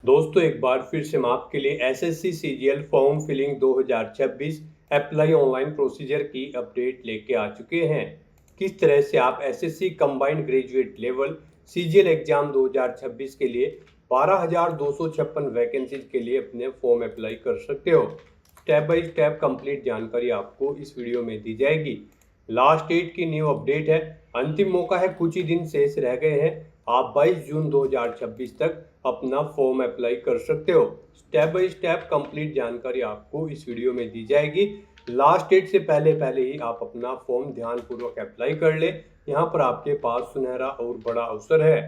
दोस्तों एक बार फिर से मैं आपके लिए SSC CGL form filling 2026 apply online procedure की अपडेट लेके आ चुके हैं। किस तरह से आप SSC combined graduate level CGL exam 2026 के लिए 12,256 वैकेंसीज के लिए अपने फॉर्म अप्लाई कर सकते हो। स्टेप बाय स्टेप कंप्लीट जानकारी आपको इस वीडियो में दी जाएगी। लास्ट डेट की न्यू अपडेट है, अंतिम मौका है, कुछ ही दिन शेष रह गए हैं। आप 22 जून 2026 तक अपना फॉर्म अप्लाई कर सकते हो। स्टेप बाय स्टेप कंप्लीट जानकारी आपको इस वीडियो में दी जाएगी। लास्ट डेट से पहले ही आप अपना फॉर्म ध्यानपूर्वक अप्लाई कर ले। यहाँ पर आपके पास सुनहरा और बड़ा अवसर है।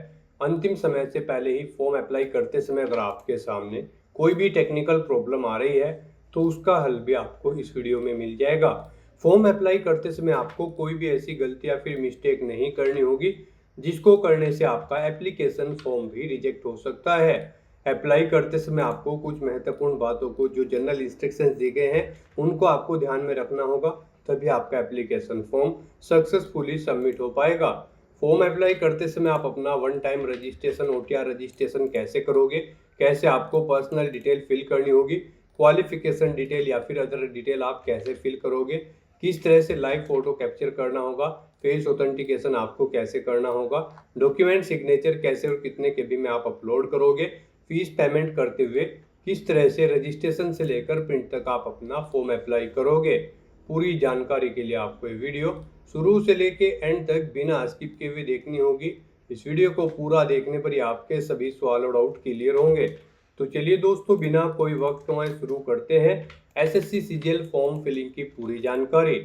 अंतिम समय से पहले ही फॉर्म अप्लाई करते समय अगर आपके सामने कोई भी टेक्निकल प्रॉब्लम आ रही है तो उसका हल भी आपको इस वीडियो में मिल जाएगा। फॉर्म अप्लाई करते समय आपको कोई भी ऐसी गलती या फिर मिस्टेक नहीं करनी होगी जिसको करने से आपका एप्लीकेशन फॉर्म भी रिजेक्ट हो सकता है। अप्लाई करते समय आपको कुछ महत्वपूर्ण बातों को जो जनरल इंस्ट्रक्शंस दिए गए हैं उनको आपको ध्यान में रखना होगा, तभी आपका एप्लीकेशन फॉर्म सक्सेसफुली सबमिट हो पाएगा। फॉर्म अप्लाई करते समय आप अपना one time registration OTR registration कैसे करोगे, कैसे आपको पर्सनल डिटेल फिल करनी होगी, क्वालिफिकेशन डिटेल या फिर अदर डिटेल आप कैसे फिल करोगे, किस तरह से लाइव फोटो कैप्चर करना होगा, फेस ऑथेंटिकेशन आपको कैसे करना होगा, डॉक्यूमेंट सिग्नेचर कैसे और कितने केबी में आप अपलोड करोगे, फीस पेमेंट करते हुए किस तरह से रजिस्ट्रेशन से लेकर प्रिंट तक आप अपना फॉर्म अप्लाई करोगे। पूरी जानकारी के लिए आपको ये वीडियो शुरू से लेके एंड तक बिना स्किप किए हुए देखनी होगी। इस वीडियो को पूरा देखने पर ही आपके सभी सवाल और डाउट क्लियर होंगे। तो चलिए दोस्तों, बिना कोई वक्त गंवाए शुरू करते हैं एसएससी सीजीएल फॉर्म फिलिंग की पूरी जानकारी।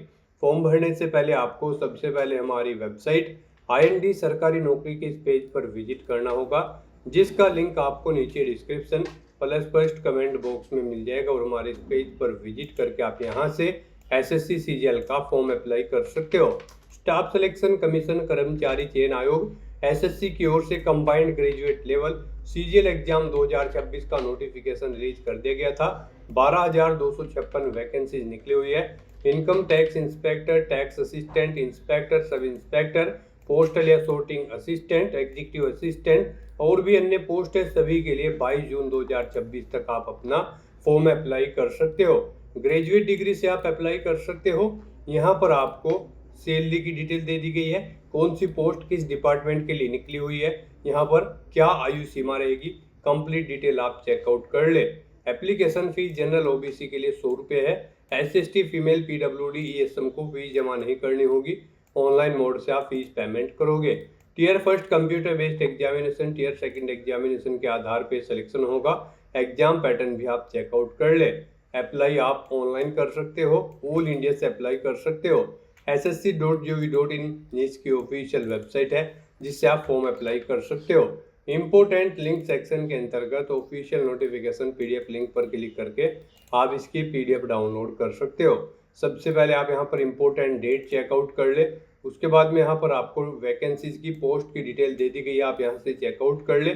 फॉर्म भरने से पहले आपको सबसे पहले हमारी वेबसाइट आईएनडी सरकारी नौकरी के इस पेज पर विजिट करना होगा, जिसका लिंक आपको नीचे description plus first comment box में मिल जाएगा। और हमारे इस पेज पर विजिट करके आप यहां से एसएससी सीजीएल का फॉर्म अप्लाई कर सकते हो। स्टाफ सिलेक्शन कमीशन कर्मचारी चयन आयोग एसएससी की ओर से combined graduate level CGL exam 2026 का नोटिफिकेशन रिलीज कर दिया गया था। 12,256 वैकेंसीज निकली हुई है। Income tax inspector, tax assistant, inspector, sub inspector, postal या सॉर्टिंग असिस्टेंट, एग्जीक्यूटिव असिस्टेंट और भी अन्य पोस्ट है। सभी के लिए 22 जून 2026 तक आप अपना फॉर्म अप्लाई कर सकते हो। ग्रेजुएट डिग्री से आप अप्लाई कर सकते हो। यहाँ पर आपको सैलरी की डिटेल दे दी गई है, कौन सी पोस्ट किस डिपार्टमेंट के लिए निकली हुई है, यहाँ पर क्या आयु सीमा रहेगी, कंप्लीट डिटेल आप चेकआउट कर ले। एप्लीकेशन फीस जनरल ओबीसी के लिए 100 रुपये है। एसएसटी फीमेल पीडब्ल्यूडी ईएसएम को फीस जमा नहीं करनी होगी, ऑनलाइन मोड से आप फीस पेमेंट करोगे। Tier first computer based examination, tier second examination के आधार पर सिलेक्शन होगा। एग्जाम पैटर्न भी आप चेकआउट कर ले। अप्लाई आप ऑनलाइन कर सकते हो, ऑल इंडिया से अप्लाई कर सकते हो। ssc.gov.in नीच की ऑफिशियल वेबसाइट है जिससे आप फॉर्म अप्लाई कर सकते हो। इम्पोर्टेंट लिंक सेक्शन के अंतर्गत ऑफिशियल नोटिफिकेशन पीडीएफ लिंक पर क्लिक करके आप इसकी पीडीएफ डाउनलोड कर सकते हो। सबसे पहले आप यहाँ पर इम्पोर्टेंट डेट चेकआउट कर ले। उसके बाद में यहाँ पर आपको वैकेंसीज की पोस्ट की डिटेल दे दी गई है, आप यहाँ से चेकआउट कर ले।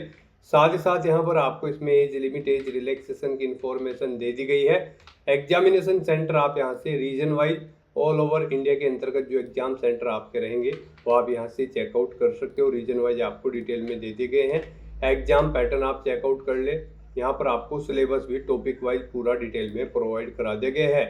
साथ ही साथ यहाँ पर आपको इसमें एज लिमिट, एज रिलैक्सेशन की इंफॉर्मेशन दे दी गई है। एग्जामिनेशन सेंटर आप यहाँ से region wise all over India के अंतर्गत जो एग्जाम सेंटर आपके रहेंगे वो आप यहाँ से चेकआउट कर सकते हो। रीजन वाइज आपको डिटेल में दे दिए गए हैं। एग्जाम पैटर्न आप चेकआउट कर ले। यहाँ पर आपको सिलेबस भी टॉपिक वाइज पूरा डिटेल में प्रोवाइड करा दिया गया है।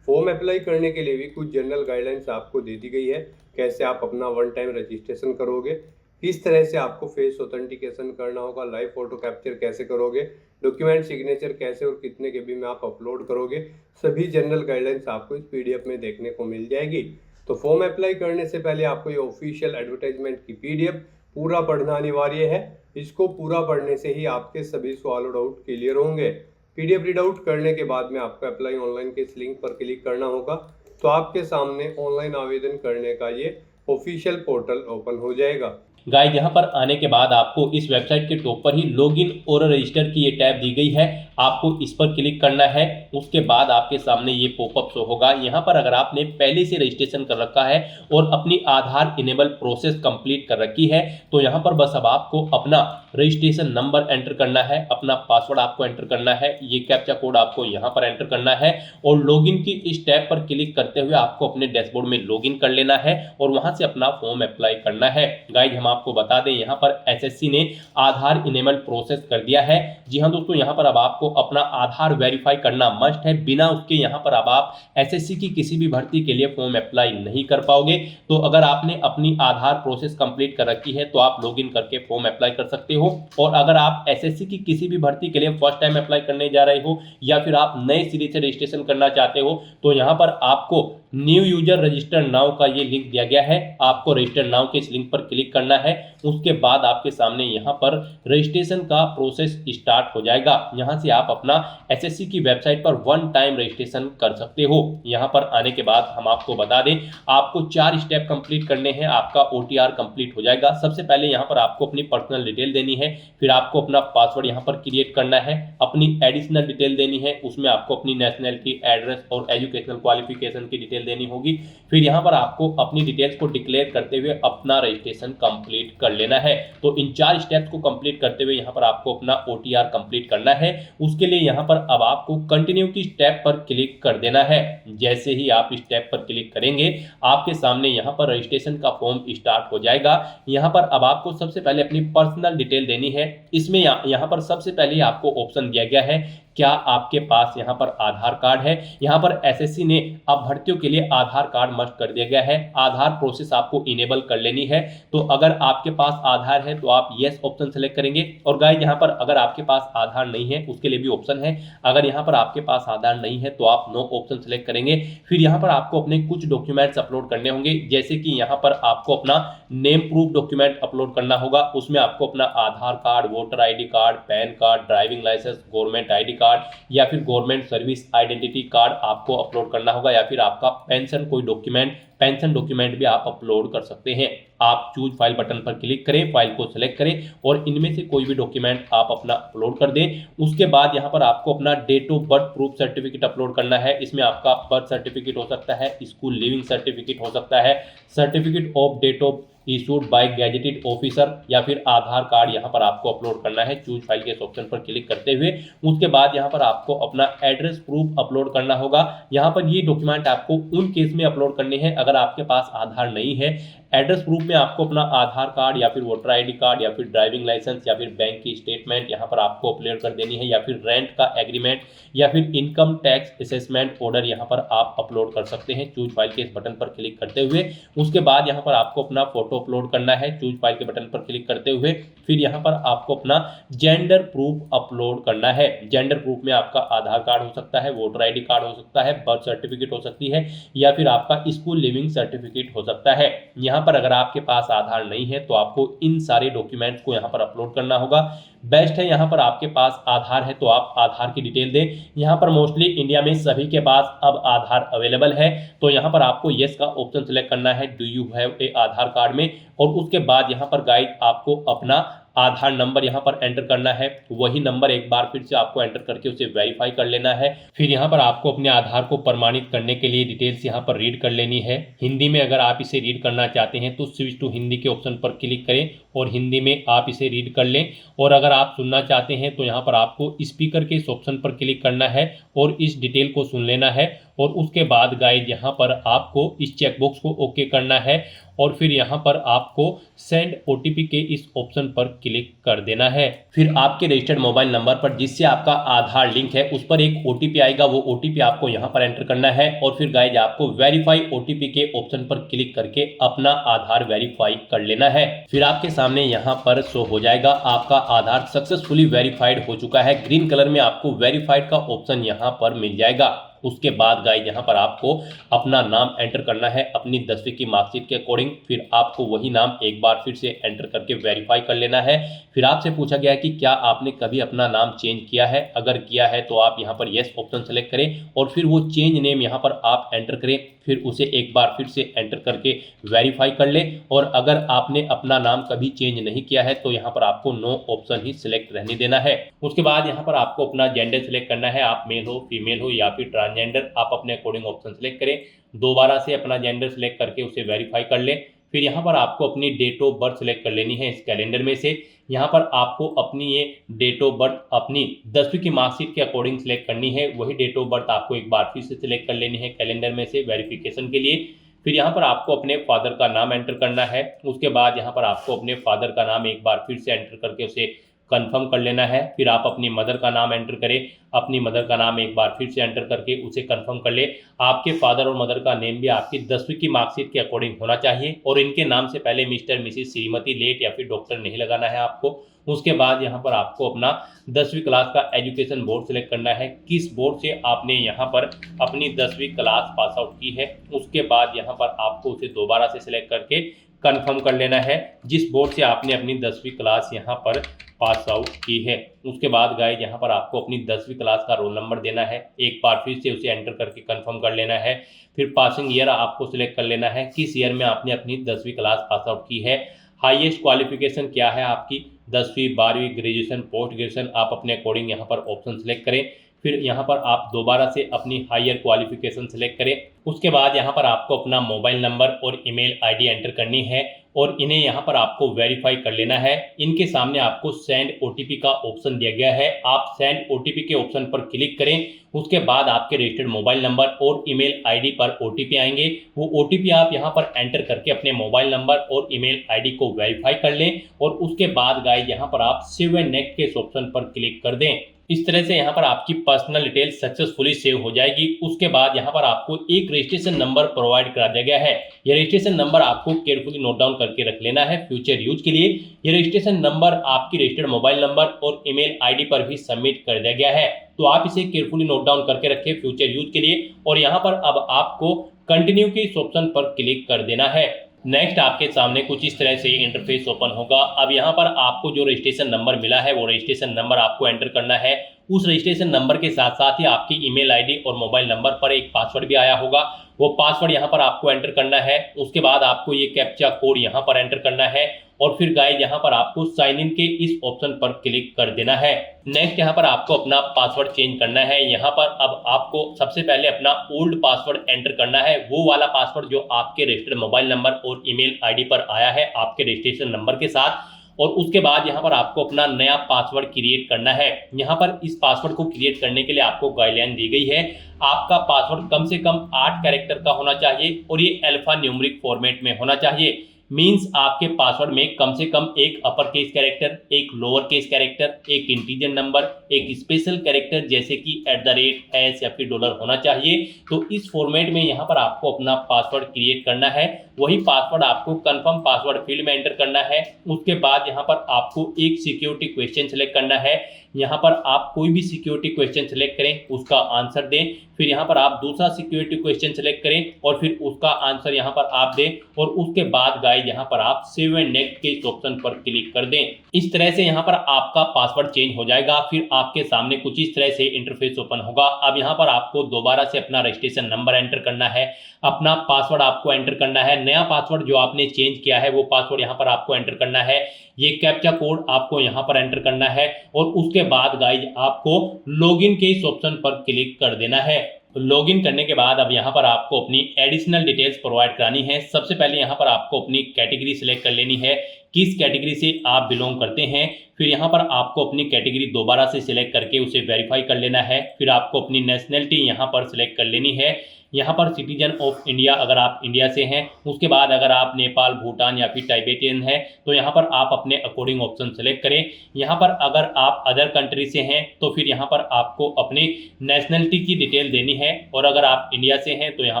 फॉर्म अप्लाई करने के लिए भी कुछ जनरल गाइडलाइंस आपको दे दी गई है, कैसे आप अपना वन टाइम रजिस्ट्रेशन करोगे, किस तरह से आपको फेस ऑथेंटिकेशन करना होगा, लाइव फोटो कैप्चर कैसे करोगे, डॉक्यूमेंट सिग्नेचर कैसे और कितने केबी में आप अपलोड करोगे, सभी जनरल गाइडलाइंस आपको इस पीडीएफ में देखने को मिल जाएगी। तो फॉर्म अप्लाई करने से पहले आपको ये ऑफिशियल एडवर्टाइजमेंट की पीडीएफ पूरा पढ़ना अनिवार्य है। इसको पूरा पढ़ने से ही आपके सभी सवाल और डाउट क्लियर होंगे। पीडीएफ रीड आउट करने के बाद में आपको अप्लाई ऑनलाइन के इस लिंक पर क्लिक करना होगा, तो आपके सामने ऑनलाइन आवेदन करने का ये ऑफिशियल पोर्टल ओपन हो जाएगा। गाइस, यहाँ पर आने के बाद आपको इस वेबसाइट के टॉप पर ही लॉगिन और रजिस्टर की ये टैब दी गई है, आपको इस पर क्लिक करना है। उसके बाद आपके सामने ये पॉपअप शो होगा। यहाँ पर अगर आपने पहले से रजिस्ट्रेशन कर रखा है और अपनी आधार इनेबल प्रोसेस कंप्लीट कर रखी है तो यहाँ पर बस अब आपको अपना रजिस्ट्रेशन नंबर एंटर करना है, अपना पासवर्ड आपको एंटर करना है, ये कैप्चा कोड आपको यहाँ पर एंटर करना है और लॉगिन की इस टैब पर क्लिक करते हुए आपको अपने डैशबोर्ड में लॉगिन कर लेना है और वहाँ से अपना फॉर्म अप्लाई करना है। गाइस, आपको बता दें यहाँ पर एसएससी ने आधार इनेबल प्रोसेस कर दिया है। जी हाँ दोस्तों, यहाँ पर अब आपको अपना आधार वेरीफाई करना मस्ट है। बिना उसके यहाँ पर अब आप एसएससी की किसी भी भर्ती के लिए फॉर्म अप्लाई नहीं कर पाओगे। तो अगर आपने अपनी आधार प्रोसेस कंप्लीट कर रखी है तो आप लॉगिन करके फॉर्म अप्लाई कर सकते हो। और अगर आप एसएससी की किसी भी भर्ती के लिए फर्स्ट टाइम अप्लाई करने जा रहे हो या फिर आप नए सिरे से रजिस्ट्रेशन करना चाहते हो तो यहाँ पर आपको न्यू यूजर रजिस्टर नाउ का ये लिंक दिया गया है। आपको रजिस्टर नाउ के इस लिंक पर क्लिक करना है। उसके बाद आपके सामने यहाँ पर रजिस्ट्रेशन का प्रोसेस स्टार्ट हो जाएगा। यहाँ से आप अपना एसएससी की वेबसाइट पर वन टाइम रजिस्ट्रेशन कर सकते हो। यहाँ पर आने के बाद हम आपको बता दें आपको 4 स्टेप कंप्लीट करने हैं, आपका ओटीआर कंप्लीट हो जाएगा। सबसे पहले यहाँ पर आपको अपनी पर्सनल डिटेल देनी है, फिर आपको अपना पासवर्ड यहाँ पर क्रिएट करना है, अपनी एडिशनल डिटेल देनी है, उसमें आपको अपनी नेशनैलिटी, एड्रेस और एजुकेशनल क्वालिफिकेशन की डिटेल देनी होगी। फिर यहाँ पर आपको अपनी डिटेल्स को डिक्लेयर करते हुए अपना रजिस्ट्रेशन कंप्लीट कर लेना है। तो इन 4 स्टेप्स को कंप्लीट करते हुए यहाँ पर आपको अपना ओटीआर कंप्लीट करना है। उसके लिए यहाँ पर अब आपको कंटिन्यू की स्टेप पर क्लिक कर देना है। जैसे ही आप स्टेप पर क्लिक करेंगे आपके सामने यहाँ पर रजिस्ट्रेशन का फॉर्म स्टार्ट हो जाएगा। यहाँ पर अब आपको सबसे पहले अपनी पर्सनल डिटेल देनी है। इसमें यहाँ पर सबसे पहले आपको ऑप्शन दिया गया है क्या आपके पास यहाँ पर आधार कार्ड है। यहाँ पर एसएससी ने अब भर्तियों के लिए आधार कार्ड मस्ट कर दिया गया है। आधार प्रोसेस आपको इनेबल कर लेनी है। तो अगर आपके पास आधार है तो आप यस ऑप्शन सेलेक्ट करेंगे। और गाइस यहाँ पर अगर आपके पास आधार नहीं है उसके लिए भी ऑप्शन है। अगर यहाँ पर आपके पास आधार नहीं है तो आप नो ऑप्शन सेलेक्ट करेंगे। फिर यहाँ पर आपको अपने कुछ डॉक्यूमेंट्स अपलोड करने होंगे, जैसे कि यहाँ पर आपको अपना नेम प्रूफ डॉक्यूमेंट अपलोड करना होगा। उसमें आपको अपना Aadhaar card, voter ID card, PAN card, driving licence, government ID card या फिर गवर्नमेंट सर्विस आइडेंटिटी कार्ड आपको अपलोड करना होगा, या फिर आपका पेंशन कोई डॉक्यूमेंट, पेंशन डॉक्यूमेंट भी आप अपलोड कर सकते हैं। आप चूज फाइल बटन पर क्लिक करें, फाइल को सिलेक्ट करें और इनमें से कोई भी डॉक्यूमेंट आप अपना अपलोड कर दें। उसके बाद यहाँ पर आपको अपना date of birth proof certificate upload करना है। इसमें आपका बर्थ सर्टिफिकेट हो सकता है, स्कूल लिविंग सर्टिफिकेट हो सकता है, certificate of date of issued by gazetted officer या फिर आधार कार्ड यहाँ पर आपको अपलोड करना है। चूज फाइल के ऑप्शन पर क्लिक करते हुए उसके बाद यहाँ पर आपको अपना एड्रेस प्रूफ अपलोड करना होगा। यहाँ पर ये डॉक्यूमेंट आपको उन केस में अपलोड करने हैं अगर आपके पास आधार नहीं है। एड्रेस प्रूफ में आपको अपना आधार कार्ड या फिर वोटर आईडी कार्ड या फिर ड्राइविंग लाइसेंस या फिर बैंक की स्टेटमेंट यहाँ पर आपको अपलोड कर देनी है, या फिर रेंट का एग्रीमेंट या फिर इनकम टैक्स असेसमेंट ऑर्डर यहाँ पर आप अपलोड कर सकते हैं। चूज फाइल के इस बटन पर क्लिक करते हुए उसके बाद यहाँ पर आपको अपना फोटो अपलोड करना है। चूज फाइल के बटन पर क्लिक करते हुए फिर यहाँ पर आपको अपना जेंडर प्रूफ अपलोड करना है। जेंडर प्रूफ में आपका आधार कार्ड हो सकता है, वोटर आईडी कार्ड हो सकता है, बर्थ सर्टिफिकेट हो सकती है या फिर आपका स्कूल लिविंग सर्टिफिकेट हो सकता है। यहाँ पर अगर आपके पास आधार नहीं है तो आपको इन सारे डॉक्यूमेंट्स को यहाँ पर अपलोड करना होगा। बेस्ट है यहाँ पर आपके पास आधार है तो आप आधार की डिटेल दें। यहाँ पर मोस्टली इंडिया में सभी के पास अब आधार अवेलेबल है, तो यहाँ पर आपको यस का ऑप्शन सेलेक्ट करना है do you have a Aadhaar card में। और उसके बाद यहाँ पर गाइड आपको अपना आधार नंबर यहाँ पर एंटर करना है। वही नंबर एक बार फिर से आपको एंटर करके उसे वेरीफाई कर लेना है। फिर यहाँ पर आपको अपने आधार को प्रमाणित करने के लिए डिटेल्स यहाँ पर रीड कर लेनी है। हिंदी में अगर आप इसे रीड करना चाहते हैं तो स्विच टू हिंदी के ऑप्शन पर क्लिक करें और हिंदी में आप इसे रीड कर लें। और अगर आप सुनना चाहते हैं तो यहाँ पर आपको स्पीकर के इस ऑप्शन पर क्लिक करना है और इस डिटेल को सुन लेना है। और उसके बाद गाइड यहाँ पर आपको इस चेकबॉक्स को ओके करना है और फिर यहाँ पर आपको सेंड ओटीपी के इस ऑप्शन पर क्लिक कर देना है। फिर आपके रजिस्टर्ड मोबाइल नंबर पर जिससे आपका आधार लिंक है उस पर एक ओटीपी आएगा, वो ओटीपी आपको यहाँ पर एंटर करना है। और फिर गाइज आपको वेरीफाई ओटीपी के ऑप्शन पर क्लिक करके अपना आधार वेरीफाई कर लेना है। फिर आपके सामने यहाँ पर शो हो जाएगा आपका आधार सक्सेसफुली वेरीफाइड हो चुका है। ग्रीन कलर में आपको वेरीफाइड का ऑप्शन यहाँ पर मिल जाएगा। उसके बाद गाइज यहाँ पर आपको अपना नाम एंटर करना है अपनी 10वीं की मार्कशीट के अकॉर्डिंग। फिर आपको वही नाम एक बार फिर से एंटर करके वेरीफाई कर लेना है। फिर आपसे पूछा गया है कि क्या आपने कभी अपना नाम चेंज किया है। अगर किया है तो आप यहाँ पर यस ऑप्शन सेलेक्ट करें और फिर वो चेंज नेम यहाँ पर आप एंटर करें। फिर उसे एक बार फिर से एंटर करके वेरीफाई कर ले। और अगर आपने अपना नाम कभी चेंज नहीं किया है तो यहाँ पर आपको नो ऑप्शन ही सिलेक्ट रहने देना है। उसके बाद यहाँ पर आपको अपना जेंडर सिलेक्ट करना है, आप मेल हो, फीमेल हो या फिर ट्रांसजेंडर, आप अपने अकॉर्डिंग ऑप्शन सेलेक्ट करें। दोबारा से अपना जेंडर सेलेक्ट करके उसे वेरीफाई कर लें। फिर यहाँ पर आपको अपनी डेट ऑफ बर्थ सेलेक्ट कर लेनी है इस कैलेंडर में से। यहाँ पर आपको अपनी ये डेट ऑफ बर्थ अपनी 10वीं की मार्कशीट के अकॉर्डिंग सेलेक्ट करनी है। वही डेट ऑफ बर्थ आपको एक बार फिर से सिलेक्ट कर लेनी है कैलेंडर में से वेरिफिकेशन के लिए। फिर यहाँ पर आपको अपने फादर का नाम एंटर करना है। उसके बाद यहाँ पर आपको अपने फादर का नाम एक बार फिर से एंटर करके उसे कंफर्म कर लेना है। फिर आप अपनी मदर का नाम एंटर करें, अपनी मदर का नाम एक बार फिर से एंटर करके उसे कंफर्म कर ले। आपके फादर और मदर का नेम भी आपकी 10वीं की मार्कशीट के अकॉर्डिंग होना चाहिए और इनके नाम से पहले मिस्टर, मिसिस, श्रीमती, लेट या फिर डॉक्टर नहीं लगाना है आपको। उसके बाद यहाँ पर आपको अपना 10वीं क्लास का एजुकेशन बोर्ड सेलेक्ट करना है, किस बोर्ड से आपने यहाँ पर अपनी 10वीं क्लास पास आउट की है। उसके बाद यहाँ पर आपको उसे दोबारा से सिलेक्ट करके कंफर्म कर लेना है जिस बोर्ड से आपने अपनी 10वीं क्लास यहाँ पर पास आउट की है। उसके बाद गाइस यहाँ पर आपको अपनी 10वीं क्लास का रोल नंबर देना है, एक बार फिर से उसे एंटर करके कंफर्म कर लेना है। फिर पासिंग ईयर आपको सिलेक्ट कर लेना है, किस ईयर में आपने अपनी 10वीं क्लास पास आउट की है। हाईएस्ट क्वालिफिकेशन क्या है आपकी, 10वीं, 12वीं, ग्रेजुएशन, पोस्ट ग्रेजुएशन, आप अपने अकॉर्डिंग यहाँ पर ऑप्शन सेलेक्ट करें। फिर यहाँ पर आप दोबारा से अपनी हायर क्वालिफिकेशन सेलेक्ट करें। उसके बाद यहाँ पर आपको अपना मोबाइल नंबर और ईमेल आईडी एंटर करनी है और इन्हें यहाँ पर आपको वेरीफाई कर लेना है। इनके सामने आपको सेंड ओटीपी का ऑप्शन दिया गया है, आप सेंड ओटीपी के ऑप्शन पर क्लिक करें। उसके बाद आपके रजिस्टर्ड मोबाइल नंबर और ईमेल आईडी पर ओटीपी आएंगे, वो ओटीपी आप यहाँ पर एंटर करके अपने मोबाइल नंबर और ईमेल आईडी को वेरीफाई कर लें और उसके बाद गाइस यहाँ पर आप सेव एंड नेक्स्ट के इस ऑप्शन पर क्लिक कर दें। इस तरह से यहाँ पर आपकी पर्सनल डिटेल सक्सेसफुली सेव हो जाएगी। उसके बाद यहाँ पर आपको एक रजिस्ट्रेशन नंबर प्रोवाइड करा दिया गया है, यह रजिस्ट्रेशन नंबर आपको केयरफुली नोट डाउन करके रख लेना है फ्यूचर यूज के लिए। यह रजिस्ट्रेशन नंबर आपकी रजिस्टर्ड मोबाइल नंबर और ईमेल आईडी पर भी सबमिट कर दिया गया है, तो आप इसे केयरफुली नोट डाउन करके रखें फ्यूचर यूज के लिए। और यहाँ पर अब आपको कंटिन्यू के इस ऑप्शन पर क्लिक कर देना है। नेक्स्ट आपके सामने कुछ इस तरह से इंटरफेस ओपन होगा। अब यहाँ पर आपको जो रजिस्ट्रेशन नंबर मिला है वो रजिस्ट्रेशन नंबर आपको एंटर करना है। उस रजिस्ट्रेशन नंबर के साथ साथ ही आपकी ईमेल आईडी और मोबाइल नंबर पर एक पासवर्ड भी आया होगा, वो पासवर्ड यहाँ पर आपको एंटर करना है। उसके बाद आपको ये कैप्चा कोड यहाँ पर एंटर करना है और फिर गाइस यहाँ पर आपको साइन इन के इस ऑप्शन पर क्लिक कर देना है। नेक्स्ट यहाँ पर आपको अपना पासवर्ड चेंज करना है। यहाँ पर अब आपको सबसे पहले अपना ओल्ड पासवर्ड एंटर करना है, वो वाला पासवर्ड जो आपके रजिस्टर्ड मोबाइल नंबर और ईमेल आईडी पर आया है आपके रजिस्ट्रेशन नंबर के साथ। और उसके बाद यहाँ पर आपको अपना नया पासवर्ड क्रिएट करना है। यहाँ पर इस पासवर्ड को क्रिएट करने के लिए आपको गाइडलाइन दी गई है, आपका पासवर्ड कम से कम 8 कैरेक्टर का होना चाहिए और ये अल्फा न्यूमेरिक फॉर्मेट में होना चाहिए। मीन्स आपके पासवर्ड में कम से कम एक अपर केस कैरेक्टर, एक लोअर केस कैरेक्टर, एक इंटीजर नंबर, एक स्पेशल कैरेक्टर जैसे कि @ या फिर डॉलर होना चाहिए। तो इस फॉर्मेट में यहाँ पर आपको अपना पासवर्ड क्रिएट करना है, वही पासवर्ड आपको कंफर्म पासवर्ड फील्ड में एंटर करना है। उसके बाद यहाँ पर आपको एक सिक्योरिटी क्वेश्चन सेलेक्ट करना है, यहाँ पर आप कोई भी सिक्योरिटी क्वेश्चन सेलेक्ट करें, उसका आंसर दें। फिर यहाँ पर आप दूसरा सिक्योरिटी क्वेश्चन सेलेक्ट करें और फिर उसका आंसर यहाँ पर आप दें और उसके बाद गाइस यहाँ पर आप सेव एंड नेक्स्ट के इस ऑप्शन पर क्लिक कर दें। इस तरह से यहाँ पर आपका पासवर्ड चेंज हो जाएगा। फिर आपके सामने कुछ इस तरह से इंटरफेस ओपन होगा। अब यहाँ पर आपको दोबारा से अपना रजिस्ट्रेशन नंबर एंटर करना है, अपना पासवर्ड आपको एंटर करना है, नया पासवर्ड जो आपने चेंज किया है वो पासवर्ड यहाँ पर आपको एंटर करना है, ये कैप्चा कोड आपको यहाँ पर एंटर करना है और उसके बाद गाइस आपको लॉगिन के इस ऑप्शन पर क्लिक कर देना है। लॉगिन करने के बाद अब यहाँ पर आपको अपनी एडिशनल डिटेल्स प्रोवाइड करानी है। सबसे पहले यहाँ पर आपको अपनी कैटेगरी सिलेक्ट कर लेनी है, किस कैटेगरी से आप बिलोंग करते हैं। फिर यहाँ पर आपको अपनी कैटेगरी दोबारा से सिलेक्ट करके उसे वेरीफाई कर लेना है। फिर आपको अपनी नेशनलिटी यहाँ पर सिलेक्ट कर लेनी है, यहाँ पर सिटीजन ऑफ इंडिया अगर आप इंडिया से हैं। उसके बाद अगर आप नेपाल, भूटान या फिर टाइबेटियन हैं तो यहाँ पर आप अपने अकॉर्डिंग ऑप्शन सेलेक्ट करें। यहाँ पर अगर आप अदर कंट्री से हैं तो फिर यहाँ पर आपको अपनी नेशनलिटी की डिटेल देनी है और अगर आप इंडिया से हैं तो यहाँ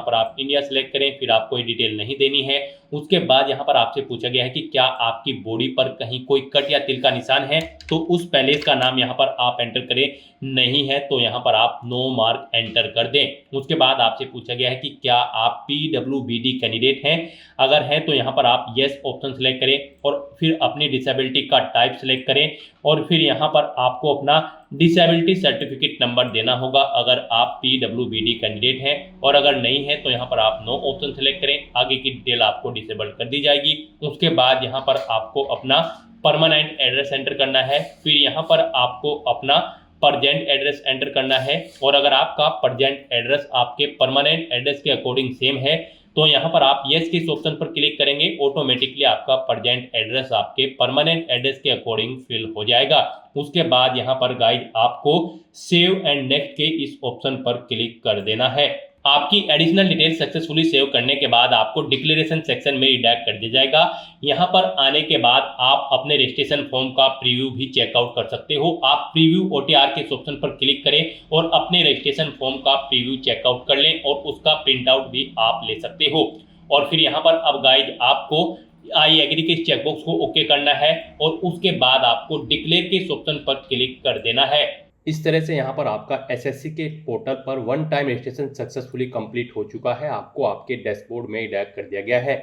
पर आप इंडिया सेलेक्ट करें, फिर आपको ये डिटेल नहीं देनी है। उसके बाद यहाँ पर आपसे पूछा गया है कि क्या आपकी बॉडी पर कहीं कोई कट या तिल का निशान है, तो उस पैलेस का नाम यहाँ पर आप एंटर करें, नहीं है तो यहाँ पर आप नो मार्क एंटर कर दें। उसके बाद आपसे पूछा गया है कि क्या आप PWBD कैंडिडेट हैं, अगर हैं तो यहाँ पर आप येस ऑप्शन सेलेक्ट करें और फिर अपनी डिसेबिलिटी का टाइप सेलेक्ट करें और फिर यहाँ पर आपको अपना डिसेबिलिटी सर्टिफिकेट नंबर देना होगा अगर आप PWBD कैंडिडेट हैं, और अगर नहीं है तो यहाँ पर आप नो ऑप्शन सेलेक्ट करें, आगे की डिटेल आपको डिसेबल्ड कर दी जाएगी। उसके बाद यहाँ पर आपको अपना परमानेंट एड्रेस एंटर करना है, फिर यहाँ पर आपको अपना परजेंट एड्रेस एंटर करना है और अगर आपका परजेंट एड्रेस आपके परमानेंट एड्रेस के अकॉर्डिंग सेम है तो यहाँ पर आप येस के इस ऑप्शन पर क्लिक करेंगे, ऑटोमेटिकली आपका परजेंट एड्रेस आपके परमानेंट एड्रेस के अकॉर्डिंग फिल हो जाएगा। उसके बाद यहाँ पर गाइस आपको सेव एंड नेक्स्ट के इस ऑप्शन पर क्लिक कर देना है। आपकी एडिशनल डिटेल सक्सेसफुली सेव करने के बाद आपको डिक्लेरेशन सेक्शन में रिडायरेक्ट कर दिया जाएगा। यहाँ पर आने के बाद आप अपने रजिस्ट्रेशन फॉर्म का प्रीव्यू भी चेकआउट कर सकते हो। आप प्रीव्यू OTR के इस ऑप्शन पर क्लिक करें और अपने रजिस्ट्रेशन फॉर्म का प्रीव्यू चेकआउट कर लें और उसका प्रिंट आउट भी आप ले सकते हो। और फिर यहाँ पर अब गाइज आपको आई एग्री के चेकबॉक्स को ओके करना है और उसके बाद आपको डिक्लेयर के इस ऑप्शन पर क्लिक कर देना है। इस तरह से यहाँ पर आपका एसएससी के पोर्टल पर one time registration successfully complete हो चुका है। आपको आपके डैशबोर्ड में डायरेक्ट कर दिया गया है।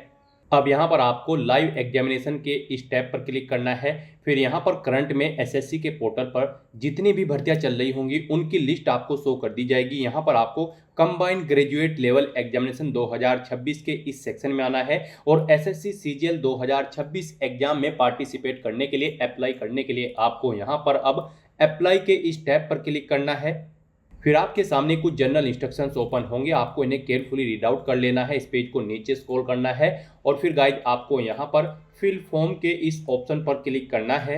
अब यहाँ पर आपको लाइव एग्जामिनेशन के इस टैब पर क्लिक करना है। फिर यहाँ पर करंट में एसएससी के पोर्टल पर जितनी भी भर्तियां चल रही होंगी उनकी लिस्ट आपको शो कर दी जाएगी। यहाँ पर आपको कंबाइंड ग्रेजुएट लेवल एग्जामिनेशन 2026 के इस सेक्शन में आना है और एसएससी सीजीएल 2026 एग्जाम में पार्टिसिपेट करने के लिए अप्लाई करने के लिए आपको यहाँ पर अब अप्लाई के इस टैब पर क्लिक करना है। फिर आपके सामने कुछ जनरल इंस्ट्रक्शंस ओपन होंगे, आपको इन्हें केयरफुली रीड आउट कर लेना है। इस पेज को नीचे स्क्रॉल करना है और फिर गाइड आपको यहाँ पर फिल फॉर्म के इस ऑप्शन पर क्लिक करना है।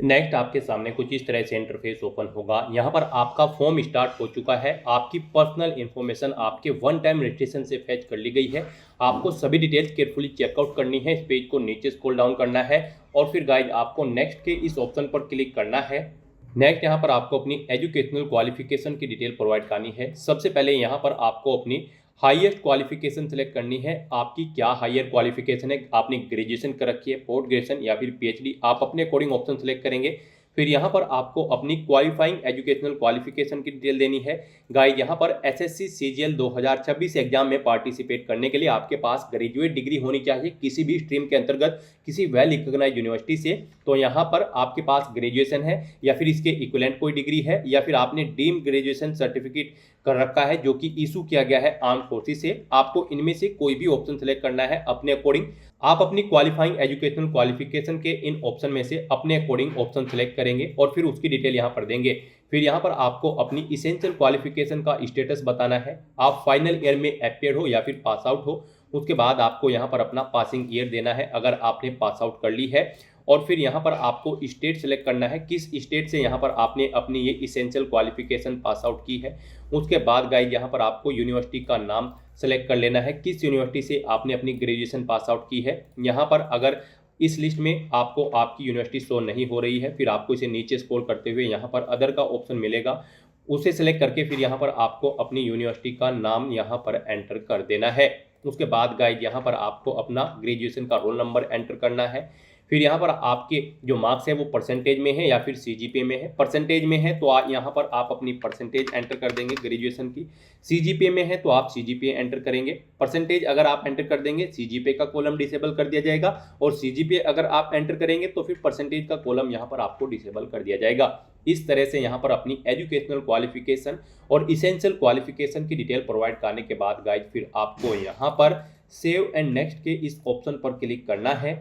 नेक्स्ट आपके सामने कुछ इस तरह से इंटरफेस ओपन होगा। यहाँ पर आपका फॉर्म स्टार्ट हो चुका है। आपकी पर्सनल इन्फॉर्मेशन आपके वन टाइम रजिस्ट्रेशन से फैच कर ली गई है। आपको सभी डिटेल्स केयरफुली चेकआउट करनी है। इस पेज को नीचे स्क्रॉल डाउन करना है और फिर गाइड आपको नेक्स्ट के इस ऑप्शन पर क्लिक करना है। नेक्स्ट यहाँ पर आपको अपनी एजुकेशनल क्वालिफिकेशन की डिटेल प्रोवाइड करनी है। सबसे पहले यहाँ पर आपको अपनी हाईएस्ट क्वालिफिकेशन सेलेक्ट करनी है। आपकी क्या हायर क्वालिफिकेशन है, आपने ग्रेजुएशन कर रखी है, पोस्ट ग्रेजुएशन या फिर पीएचडी, आप अपने अकॉर्डिंग ऑप्शन सेलेक्ट करेंगे। फिर यहाँ पर आपको अपनी क्वालिफाइंग एजुकेशनल क्वालिफिकेशन की डिटेल देनी है। गाइस यहाँ पर एसएससी सीजीएल 2026 एग्जाम में पार्टिसिपेट करने के लिए आपके पास ग्रेजुएट डिग्री होनी चाहिए किसी भी स्ट्रीम के अंतर्गत, किसी वेल रिकॉग्नाइज्ड यूनिवर्सिटी से। तो यहाँ पर आपके पास ग्रेजुएशन है या फिर इसके इक्विवेलेंट कोई डिग्री है या फिर आपने डीम ग्रेजुएशन सर्टिफिकेट कर रखा है जो कि इशू किया गया है आर्म फोर्सेस से। आपको इनमें से कोई भी ऑप्शन सेलेक्ट करना है अपने अकॉर्डिंग। आप अपनी क्वालिफाइंग एजुकेशनल क्वालिफिकेशन के इन ऑप्शन में से अपने अकॉर्डिंग ऑप्शन सेलेक्ट करेंगे और फिर उसकी डिटेल यहाँ पर देंगे। फिर यहाँ पर आपको अपनी इसेंशियल क्वालिफिकेशन का स्टेटस बताना है। आप फाइनल ईयर में अपियर हो या फिर पास आउट हो। उसके बाद आपको यहाँ पर अपना पासिंग ईयर देना है अगर आपने पास आउट कर ली है। और फिर यहाँ पर आपको स्टेट सेलेक्ट करना है, किस स्टेट से यहाँ पर आपने अपनी ये इसेंशियल क्वालिफिकेशन पास आउट की है। उसके बाद गाइड यहाँ पर आपको यूनिवर्सिटी का नाम सेलेक्ट कर लेना है, किस यूनिवर्सिटी से आपने अपनी ग्रेजुएशन पास आउट की है। यहाँ पर अगर इस लिस्ट में आपको आपकी यूनिवर्सिटी शो नहीं हो रही है, फिर आपको इसे नीचे स्क्रॉल करते हुए यहाँ पर अदर का ऑप्शन मिलेगा, उसे सेलेक्ट करके फिर यहाँ पर आपको अपनी यूनिवर्सिटी का नाम यहाँ पर एंटर कर देना है। उसके बाद गाइड यहाँ पर आपको अपना ग्रेजुएशन का रोल नंबर एंटर करना है। फिर यहाँ पर आपके जो मार्क्स है वो परसेंटेज में है या फिर सीजीपीए में है। परसेंटेज में है तो यहाँ पर आप अपनी परसेंटेज एंटर कर देंगे ग्रेजुएशन की। सीजीपीए में है तो आप सीजीपीए एंटर करेंगे। परसेंटेज अगर आप एंटर कर देंगे सीजीपीए का कॉलम डिसेबल कर दिया जाएगा और सीजीपीए अगर आप एंटर करेंगे तो फिर परसेंटेज का कॉलम यहाँ पर आपको डिसेबल कर दिया जाएगा। इस तरह से यहाँ पर अपनी एजुकेशनल क्वालिफिकेशन और इसेंशियल क्वालिफिकेशन की डिटेल प्रोवाइड करने के बाद गाइड फिर आपको यहाँ पर सेव एंड नेक्स्ट के इस ऑप्शन पर क्लिक करना है।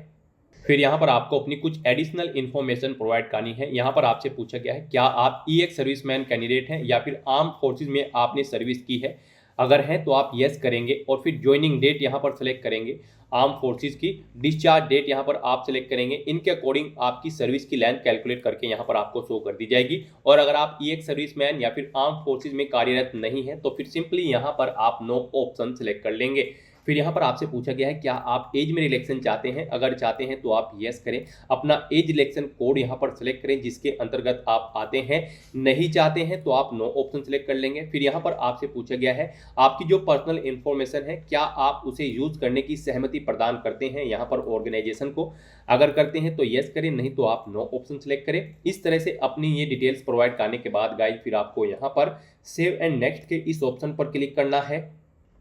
फिर यहाँ पर आपको अपनी कुछ एडिशनल इन्फॉर्मेशन प्रोवाइड करनी है। यहाँ पर आपसे पूछा गया है क्या आप ईएक्स सर्विसमैन कैंडिडेट हैं या फिर आर्म फोर्सेज में आपने सर्विस की है। अगर हैं तो आप यस करेंगे और फिर ज्वाइनिंग डेट यहाँ पर सेलेक्ट करेंगे आर्म फोर्सेज की। डिस्चार्ज डेट यहाँ पर आप सेलेक्ट करेंगे। इनके अकॉर्डिंग आपकी सर्विस की लेंथ कैलकुलेट करके यहाँ पर आपको शो कर दी जाएगी। और अगर आप ईएक्स सर्विसमैन या फिर आर्म फोर्सेज में कार्यरत नहीं है तो फिर सिंपली यहाँ पर आप नो ऑप्शन सेलेक्ट कर लेंगे। फिर यहाँ पर आपसे पूछा गया है क्या आप एज में रिलैक्सेशन चाहते हैं। अगर चाहते हैं तो आप यस करें, अपना एज रिलैक्सेशन कोड यहाँ पर सेलेक्ट करें जिसके अंतर्गत आप आते हैं। नहीं चाहते हैं तो आप नो ऑप्शन सेलेक्ट कर लेंगे। फिर यहाँ पर आपसे पूछा गया है आपकी जो पर्सनल इन्फॉर्मेशन है क्या आप उसे यूज करने की सहमति प्रदान करते हैं यहाँ पर ऑर्गेनाइजेशन को। अगर करते हैं तो यस करें, नहीं तो आप नो ऑप्शन सेलेक्ट करें। इस तरह से अपनी ये डिटेल्स प्रोवाइड करने के बाद गाइड फिर आपको यहाँ पर सेव एंड नेक्स्ट के इस ऑप्शन पर क्लिक करना है।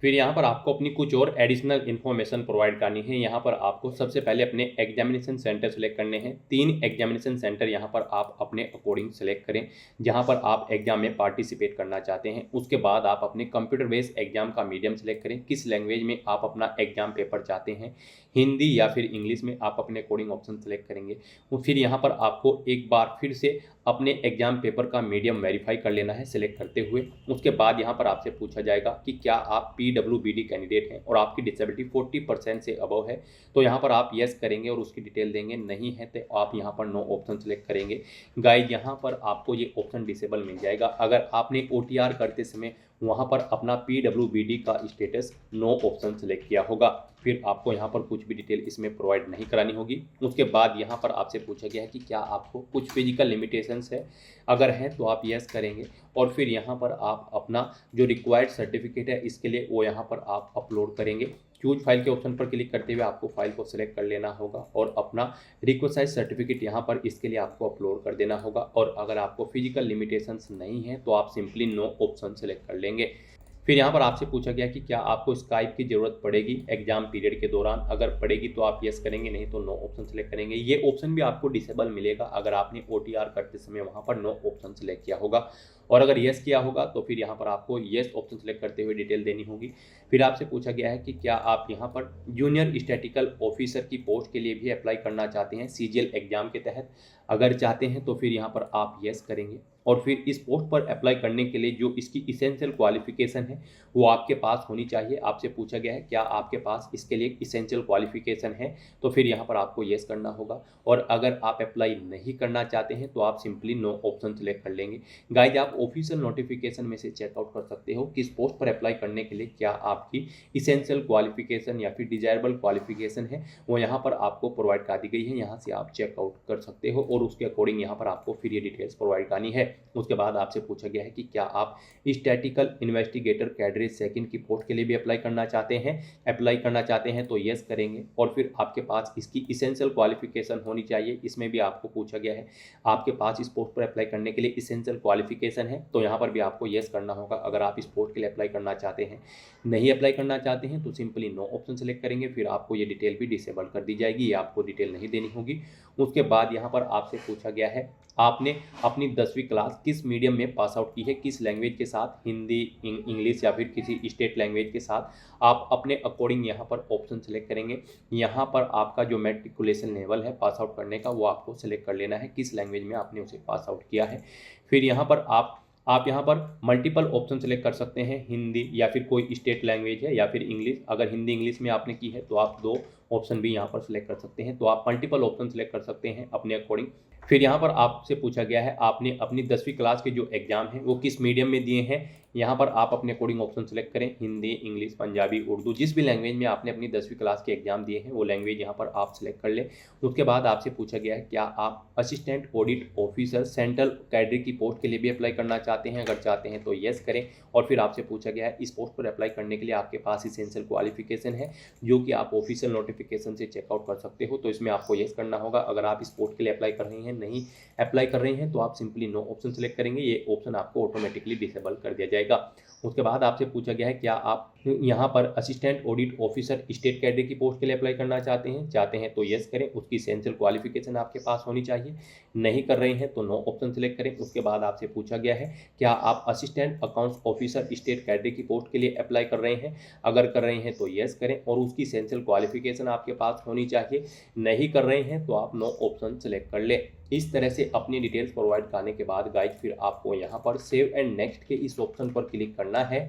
फिर यहाँ पर आपको अपनी कुछ और एडिशनल इन्फॉर्मेशन प्रोवाइड करनी है। यहाँ पर आपको सबसे पहले अपने एग्जामिनेशन सेंटर सेलेक्ट करने हैं। 3 एग्जामिनेशन सेंटर यहाँ पर आप अपने अकॉर्डिंग सेलेक्ट करें जहाँ पर आप एग्जाम में पार्टिसिपेट करना चाहते हैं। उसके बाद आप अपने कंप्यूटर बेस्ड एग्जाम का मीडियम सेलेक्ट करें, किस लैंग्वेज में आप अपना एग्जाम पेपर चाहते हैं, हिंदी या फिर इंग्लिश में आप अपने अकॉर्डिंग ऑप्शन सेलेक्ट करेंगे। फिर यहाँ पर आपको एक बार फिर से अपने एग्जाम पेपर का मीडियम वेरीफाई कर लेना है सिलेक्ट करते हुए। उसके बाद यहाँ पर आपसे पूछा जाएगा कि क्या आप PWBD कैंडिडेट हैं और आपकी डिसेबिलिटी 40% से अबव है, तो यहाँ पर आप येस करेंगे और उसकी डिटेल देंगे। नहीं है तो आप यहाँ पर नो ऑप्शन सेलेक्ट करेंगे। गाइज यहाँ पर आपको ये ऑप्शन डिसेबल मिल जाएगा अगर आपने OTR करते समय वहाँ पर अपना PWBD का स्टेटस नो ऑप्शन सेलेक्ट किया होगा। फिर आपको यहाँ पर कुछ भी डिटेल इसमें प्रोवाइड नहीं करानी होगी। उसके बाद यहाँ पर आपसे पूछा गया है कि क्या आपको कुछ फिजिकल लिमिटेशंस है, अगर है तो आप यस करेंगे और फिर यहाँ पर आप अपना जो रिक्वायर्ड सर्टिफिकेट है इसके लिए वो यहाँ पर आप अपलोड करेंगे। चूज फाइल के ऑप्शन पर क्लिक करते हुए आपको फाइल को सिलेक्ट कर लेना होगा और अपना रिक्वेस्ट सर्टिफिकेट यहाँ पर इसके लिए आपको अपलोड कर देना होगा। और अगर आपको फिजिकल लिमिटेशंस नहीं है तो आप सिंपली नो ऑप्शन सेलेक्ट कर लेंगे। फिर यहाँ पर आपसे पूछा गया कि क्या आपको स्काइप की ज़रूरत पड़ेगी एग्जाम पीरियड के दौरान, अगर पड़ेगी तो आप यस करेंगे, नहीं तो नो ऑप्शन सेलेक्ट करेंगे। ये ऑप्शन भी आपको डिसेबल मिलेगा अगर आपने OTR करते समय वहाँ पर नो ऑप्शन सेलेक्ट किया होगा। और अगर यस किया होगा तो फिर यहाँ पर आपको यस ऑप्शन सेलेक्ट करते हुए डिटेल देनी होगी। फिर आपसे पूछा गया है कि क्या आप यहाँ पर जूनियर स्टैटिकल ऑफिसर की पोस्ट के लिए भी अप्लाई करना चाहते हैं CGL एग्जाम के तहत। अगर चाहते हैं तो फिर यहाँ पर आप यस करेंगे और फिर इस पोस्ट पर अप्लाई करने के लिए जो इसकी इसेंशियल क्वालिफिकेशन है वो आपके पास होनी चाहिए। आपसे पूछा गया है क्या आपके पास इसके लिए इसेंशियल क्वालिफिकेशन है, तो फिर यहाँ पर आपको येस करना होगा। और अगर आप अप्लाई नहीं करना चाहते हैं तो आप सिंपली नो ऑप्शन सेलेक्ट कर लेंगे। गाइज आप ऑफिशियल नोटिफिकेशन में से चेकआउट कर सकते हो किस पोस्ट पर अप्लाई करने के लिए क्या आपकी इसेंशियल क्वालिफिकेशन या फिर डिजायरेबल क्वालिफिकेशन है वो यहाँ पर आपको प्रोवाइड कर दी गई है। यहाँ से आप चेकआउट कर सकते हो और उसके अकॉर्डिंग यहाँ पर आपको फिर ये डिटेल्स प्रोवाइड करनी है। उसके बाद आपसे पूछा गया है कि क्या आप स्टैटिकल इन्वेस्टिगेटर कैडरे सेकंड की पोस्ट के लिए भी अप्लाई करना चाहते हैं तो यस करेंगे। और फिर आपके पास इसकी इसेंशियल क्वालिफिकेशन होनी चाहिए। इसमें भी आपको पूछा गया है आपके पास इस पोस्ट पर अप्लाई करने के लिए इसेंशियल क्वालिफिकेशन है, तो यहाँ पर भी आपको यस करना होगा अगर आप इस पोस्ट के लिए अप्लाई करना चाहते हैं। नहीं अप्लाई करना चाहते हैं तो सिंपली नो ऑप्शन सेलेक्ट करेंगे। फिर आपको ये डिटेल भी डिसेबल कर दी जाएगी, ये आपको डिटेल नहीं देनी होगी। उसके बाद यहाँ पर आपसे पूछा गया है आपने अपनी 10वीं क्लास किस मीडियम में पास आउट की है, किस लैंग्वेज के साथ, हिंदी, इंग्लिश या फिर किसी स्टेट लैंग्वेज के साथ। आप अपने अकॉर्डिंग यहाँ पर ऑप्शन सेलेक्ट करेंगे। यहाँ पर आपका जो मैट्रिकुलेशन लेवल है पास आउट करने का वो आपको सेलेक्ट कर लेना है, किस लैंग्वेज में आपने उसे पास आउट किया है। फिर यहाँ पर आप यहाँ पर मल्टीपल ऑप्शन सेलेक्ट कर सकते हैं, हिंदी या फिर कोई स्टेट लैंग्वेज है या फिर इंग्लिश। अगर हिंदी इंग्लिश में आपने की है तो आप 2 ऑप्शन भी यहाँ पर सिलेक्ट कर सकते हैं, तो आप मल्टीपल ऑप्शन सेलेक्ट कर सकते हैं अपने अकॉर्डिंग। फिर यहाँ पर आपसे पूछा गया है आपने अपनी 10वीं क्लास के जो एग्जाम है वो किस मीडियम में दिए हैं। यहाँ पर आप अपने अकॉर्डिंग ऑप्शन सेलेक्ट करें, हिंदी, इंग्लिश, पंजाबी, उर्दू, जिस भी लैंग्वेज में आपने अपनी 10वीं क्लास के एग्जाम दिए हैं वो लैंग्वेज यहाँ पर आप सिलेक्ट कर लें। उसके बाद आपसे पूछा गया है क्या आप assistant audit officer central cadre की पोस्ट के लिए भी अप्लाई करना चाहते हैं। अगर चाहते हैं तो येस करें। और फिर आपसे पूछा गया है इस पोस्ट पर अप्लाई करने के लिए आपके पास इसेंशियल क्वालिफिकेशन है जो कि आप ऑफिशियल नोटिफिकेशन से चेकआउट कर सकते हो, तो इसमें आपको येस करना होगा। अगर आप इस पोस्ट के लिए अप्लाई कर रहे हैं, नहीं अप्लाई कर रहे हैं तो आप सिंपली नो ऑप्शन सेलेक्ट करेंगे, ये ऑप्शन आपको ऑटोमेटिकली डिसेबल कर दिया जाएगा। उसके बाद आपसे पूछा गया है क्या आप यहाँ पर assistant audit officer state cadre की पोस्ट के लिए अप्लाई करना चाहते हैं तो यस करें, उसकी इसेंशियल क्वालिफिकेशन आपके पास होनी चाहिए। नहीं कर रहे हैं तो नो ऑप्शन सेलेक्ट करें। उसके बाद आपसे पूछा गया है क्या आप assistant accounts officer state cadre की पोस्ट के लिए अप्लाई कर रहे हैं। अगर कर रहे हैं तो यस करें और उसकी इसेंशियल क्वालिफिकेशन आपके पास होनी चाहिए। नहीं कर रहे हैं तो आप नो ऑप्शन सेलेक्ट कर ले। इस तरह से अपनी डिटेल्स प्रोवाइड करने के बाद गाइज फिर आपको यहाँ पर सेव एंड नेक्स्ट के इस ऑप्शन पर क्लिक करना है।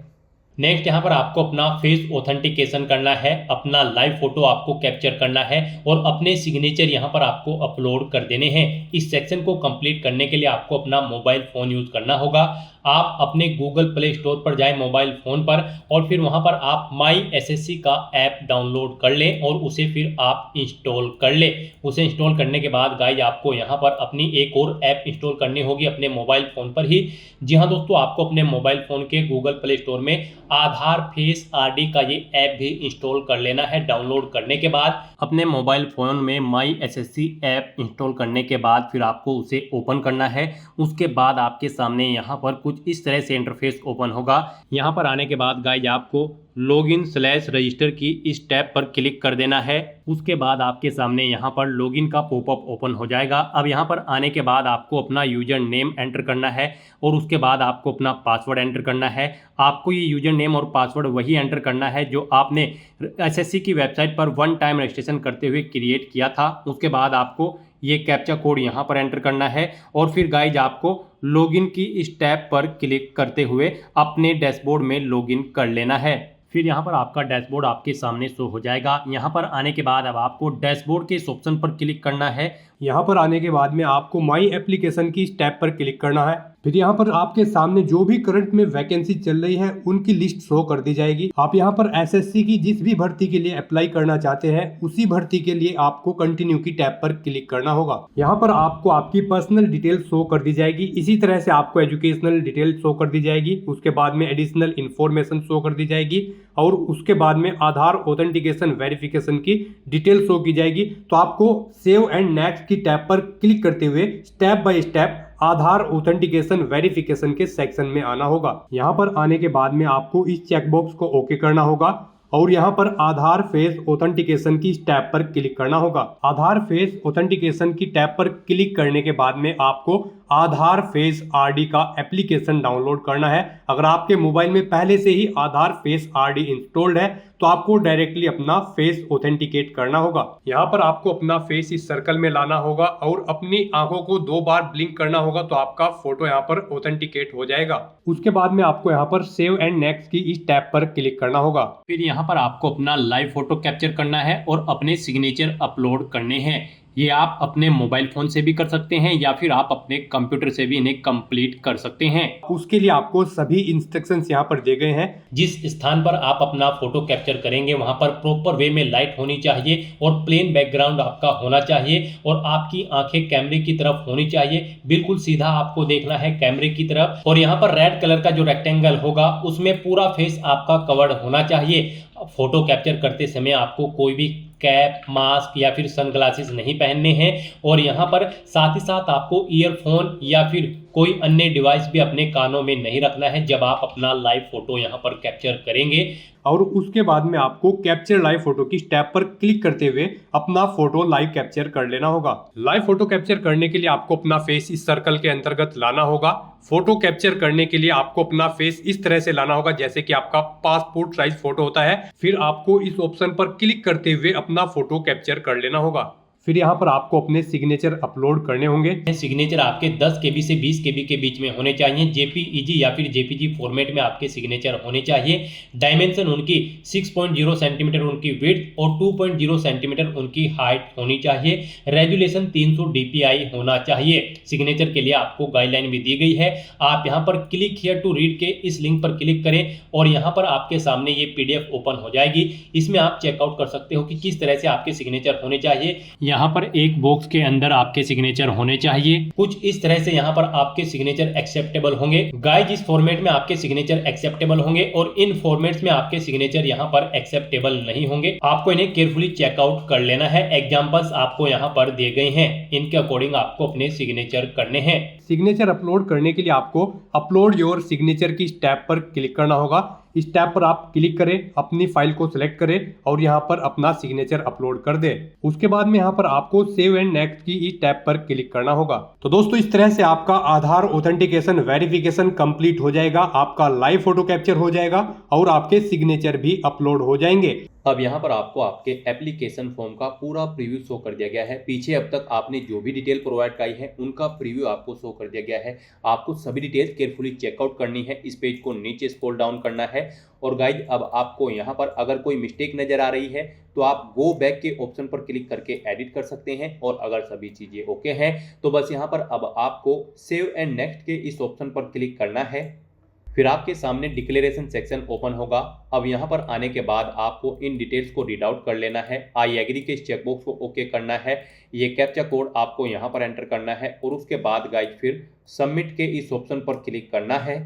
नेक्स्ट यहाँ पर आपको अपना फेस ऑथेंटिकेशन करना है, अपना लाइव फोटो आपको कैप्चर करना है और अपने सिग्नेचर यहाँ पर आपको अपलोड कर देने हैं। इस सेक्शन को कंप्लीट करने के लिए आपको अपना मोबाइल फ़ोन यूज़ करना होगा। आप अपने गूगल प्ले स्टोर पर जाएं मोबाइल फ़ोन पर और फिर वहाँ पर आप माई एसएससी का ऐप डाउनलोड कर लें और उसे फिर आप इंस्टॉल कर लें। उसे इंस्टॉल करने के बाद गाइज आपको यहाँ पर अपनी एक और ऐप इंस्टॉल करनी होगी अपने मोबाइल फ़ोन पर ही। जी हाँ दोस्तों, आपको अपने मोबाइल फ़ोन के गूगल प्ले स्टोर में आधार फेस आरडी का ये ऐप भी इंस्टॉल कर लेना है। डाउनलोड करने के बाद अपने मोबाइल फ़ोन में माई एसएससी ऐप इंस्टॉल करने के बाद फिर आपको उसे ओपन करना है। उसके बाद आपके सामने यहाँ पर कुछ इस तरह से इंटरफेस ओपन होगा। यहाँ पर आने के बाद गाइज आपको लॉगिन/रजिस्टर की इस टैब पर क्लिक कर देना है। उसके बाद आपके सामने यहाँ पर लॉगिन का पॉपअप ओपन हो जाएगा। अब यहाँ पर आने के बाद आपको अपना यूजर नेम एंटर करना है और उसके बाद आपको अपना पासवर्ड एंटर करना है। आपको ये यूजर नेम और पासवर्ड वही एंटर करना है जो आपने एसएससी की वेबसाइट पर 1 टाइम रजिस्ट्रेशन करते हुए क्रिएट किया था। उसके बाद आपको ये कैप्चा कोड यहाँ पर एंटर करना है और फिर गाइज आपको लॉगिन की इस टैब पर क्लिक करते हुए अपने डैशबोर्ड में लॉगिन कर लेना है। फिर यहाँ पर आपका डैशबोर्ड आपके सामने शो हो जाएगा। यहाँ पर आने के बाद अब आपको डैशबोर्ड के इस ऑप्शन पर क्लिक करना है। यहाँ पर आने के बाद में आपको माई एप्लीकेशन की इस टैब पर क्लिक करना है। फिर यहाँ पर आपके सामने जो भी करंट में वैकेंसी चल रही है उनकी लिस्ट शो कर दी जाएगी। आप यहाँ पर एसएससी की जिस भी भर्ती के लिए अप्लाई करना चाहते हैं उसी भर्ती के लिए आपको कंटिन्यू की टैब पर क्लिक करना होगा। यहाँ पर आपको आपकी पर्सनल डिटेल शो कर दी जाएगी। इसी तरह से आपको एजुकेशनल डिटेल शो कर दी जाएगी। उसके बाद में एडिशनल इंफॉर्मेशन शो कर दी जाएगी और उसके बाद में आधार ऑथेंटिकेशन वेरिफिकेशन की डिटेल शो की जाएगी। तो आपको सेव एंड नेक्स्ट की टैब पर क्लिक करते हुए step by step Aadhaar authentication verification के सेक्शन में आना होगा। यहाँ पर आने के बाद में आपको इस चेकबॉक्स को ओके करना होगा और यहाँ पर आधार फेस ऑथेंटिकेशन की टैब पर क्लिक करना होगा। आधार फेस ऑथेंटिकेशन की टैब पर क्लिक करने के बाद में आपको आधार फेस आरडी का एप्लीकेशन डाउनलोड करना है। अगर आपके मोबाइल में पहले से ही आधार फेस आरडी इंस्टॉल्ड है तो आपको डायरेक्टली अपना फेस ऑथेंटिकेट करना होगा। यहाँ पर आपको अपना फेस इस सर्कल में लाना होगा और अपनी आंखों को 2 बार ब्लिंक करना होगा तो आपका फोटो यहाँ पर ऑथेंटिकेट हो जाएगा। उसके बाद में आपको यहाँ पर सेव एंड नेक्स्ट की इस टैब पर क्लिक करना होगा। फिर यहाँ पर आपको अपना लाइव फोटो कैप्चर करना है और अपने सिग्नेचर अपलोड करने हैं। ये आप अपने मोबाइल फोन से भी कर सकते हैं या फिर आप अपने कंप्यूटर से भी इन्हें कंप्लीट कर सकते हैं। उसके लिए आपको सभी इंस्ट्रक्शंस यहाँ पर दिए गए हैं। जिस स्थान पर आप अपना फोटो कैप्चर करेंगे वहां पर प्रॉपर वे में लाइट होनी चाहिए और प्लेन बैकग्राउंड आपका होना चाहिए और आपकी आंखें कैमरे की तरफ होनी चाहिए। बिल्कुल सीधा आपको देखना है कैमरे की तरफ और यहाँ पर रेड कलर का जो रेक्टेंगल होगा उसमें पूरा फेस आपका कवर्ड होना चाहिए। फोटो कैप्चर करते समय आपको कोई भी कैप, मास्क या फिर सनग्लासेस नहीं पहनने हैं और यहाँ पर साथ ही साथ आपको ईयरफोन या फिर कोई अन्य डिवाइस भी अपने कानों में नहीं रखना है जब आप अपना लाइव फोटो यहाँ पर कैप्चर करेंगे। और उसके बाद में आपको कैप्चर लाइव फोटो की टैब पर क्लिक करते हुए अपना फोटो लाइव कैप्चर कर लेना होगा। लाइव फोटो कैप्चर करने के लिए आपको अपना फेस इस सर्कल के अंतर्गत लाना होगा। फोटो कैप्चर करने के लिए आपको अपना फेस इस तरह से लाना होगा जैसे कि आपका पासपोर्ट साइज फोटो होता है। फिर आपको इस ऑप्शन पर क्लिक करते हुए अपना फोटो कैप्चर कर लेना होगा। फिर यहाँ पर आपको अपने सिग्नेचर अपलोड करने होंगे। सिग्नेचर आपके 10 KB से 20 KB के बीच में होने चाहिए। JPEG या फिर JPG फॉर्मेट में आपके सिग्नेचर होने चाहिए। डायमेंशन उनकी 6.0 सेंटीमीटर उनकी विड्थ और 2.0 सेंटीमीटर उनकी हाइट होनी चाहिए। रेजुलेशन 300 DPI होना चाहिए। सिग्नेचर के लिए आपको गाइडलाइन भी दी गई है। आप यहाँ पर क्लिक हियर टू रीड के इस लिंक पर क्लिक करें और यहाँ पर आपके सामने ये PDF ओपन हो जाएगी। इसमें आप चेकआउट कर सकते हो कि किस तरह से आपके सिग्नेचर होने चाहिए। यहाँ पर एक बॉक्स के अंदर आपके सिग्नेचर होने चाहिए। कुछ इस तरह से यहाँ पर आपके सिग्नेचर एक्सेप्टेबल होंगे। गाइस इस फॉर्मेट में आपके सिग्नेचर एक्सेप्टेबल होंगे और इन फॉर्मेट्स में आपके सिग्नेचर यहाँ पर एक्सेप्टेबल नहीं होंगे। आपको इन्हें केयरफुली चेकआउट कर लेना है। एग्जांपल्स आपको यहाँ पर दिए गए हैं, इनके अकॉर्डिंग आपको अपने सिग्नेचर करने हैं। सिग्नेचर अपलोड करने के लिए आपको अपलोड योर सिग्नेचर की टैब पर क्लिक करना होगा। इस टैब पर आप क्लिक करें, अपनी फाइल को सिलेक्ट करें और यहाँ पर अपना सिग्नेचर अपलोड कर दें। उसके बाद में यहाँ पर आपको सेव एंड नेक्स्ट की इस टैब पर क्लिक करना होगा। तो दोस्तों इस तरह से आपका आधार ऑथेंटिकेशन वेरिफिकेशन कंप्लीट हो जाएगा, आपका लाइव फोटो कैप्चर हो जाएगा और आपके सिग्नेचर भी अपलोड हो जाएंगे। अब यहाँ पर आपको आपके एप्लीकेशन फॉर्म का पूरा प्रीव्यू शो कर दिया गया है। पीछे अब तक आपने जो भी डिटेल प्रोवाइड कराई है उनका प्रीव्यू आपको शो कर दिया गया है। आपको सभी डिटेल्स केयरफुली चेकआउट करनी है। इस पेज को नीचे स्क्रॉल डाउन करना है और गाइज अब आपको यहाँ पर अगर कोई मिस्टेक नजर आ रही है तो आप गो बैक के ऑप्शन पर क्लिक करके एडिट कर सकते हैं और अगर सभी चीज़ें ओके हैं तो बस यहाँ पर अब आपको सेव एंड नेक्स्ट के इस ऑप्शन पर क्लिक करना है। फिर आपके सामने डिक्लेरेशन सेक्शन ओपन होगा। अब यहाँ पर आने के बाद आपको इन डिटेल्स को रीड आउट कर लेना है। आई एग्री के इस चेकबॉक्स को ओके करना है। ये कैप्चा कोड आपको यहाँ पर एंटर करना है और उसके बाद गाइज फिर सबमिट के इस ऑप्शन पर क्लिक करना है।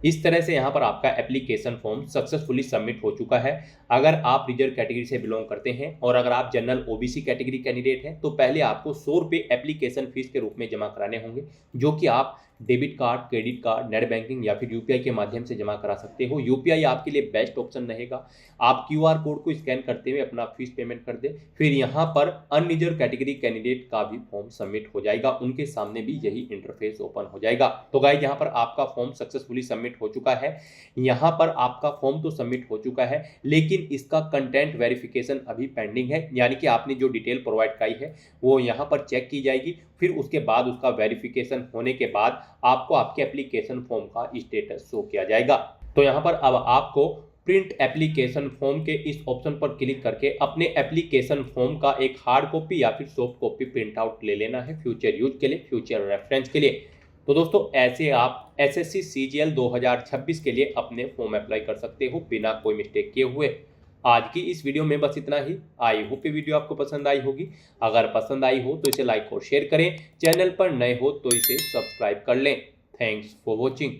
इस तरह से यहाँ पर आपका एप्लीकेशन फॉर्म सक्सेसफुली सबमिट हो चुका है। अगर आप रिजर्व कैटेगरी से बिलोंग करते हैं और अगर आप जनरल OBC कैटेगरी कैंडिडेट हैं तो पहले आपको 100 रुपये एप्लीकेशन फीस के रूप में जमा कराने होंगे, जो कि आप debit card, credit card, net banking या फिर यूपीआई के माध्यम से जमा करा सकते हो। यूपीआई आपके लिए बेस्ट ऑप्शन रहेगा। आप क्यूआर कोड को स्कैन करते हुए अपना फीस पेमेंट कर दे, फिर यहाँ पर अनरिजर्व कैटेगरी कैंडिडेट का भी फॉर्म सबमिट हो जाएगा, उनके सामने भी यही इंटरफेस ओपन हो जाएगा। तो गाइस यहाँ पर आपका फॉर्म सक्सेसफुली सबमिट हो चुका है। यहाँ पर आपका फॉर्म तो सबमिट हो चुका है, लेकिन इसका कंटेंट वेरिफिकेशन अभी पेंडिंग है, यानी कि आपने जो डिटेल प्रोवाइड कराई है वो यहाँ पर चेक की जाएगी, फिर उसके बाद उसका वेरिफिकेशन होने के बाद आपको आपके एप्लीकेशन फॉर्म का स्टेटस शो किया जाएगा। तो यहाँ पर अब आपको प्रिंट एप्लीकेशन फॉर्म के इस ऑप्शन पर क्लिक करके अपने एप्लीकेशन फॉर्म का एक हार्ड कॉपी या फिर सॉफ्ट कॉपी प्रिंट आउट ले लेना है फ्यूचर यूज के लिए, फ्यूचर रेफरेंस के लिए। तो दोस्तों ऐसे आप एसएससी सीजीएल 2026 के लिए अपने फॉर्म अप्लाई कर सकते हो बिना कोई मिस्टेक किए हुए। आज की इस वीडियो में बस इतना ही। आई होप ये वीडियो आपको पसंद आई होगी। अगर पसंद आई हो तो इसे लाइक और शेयर करें, चैनल पर नए हो तो इसे सब्सक्राइब कर लें। Thanks for watching.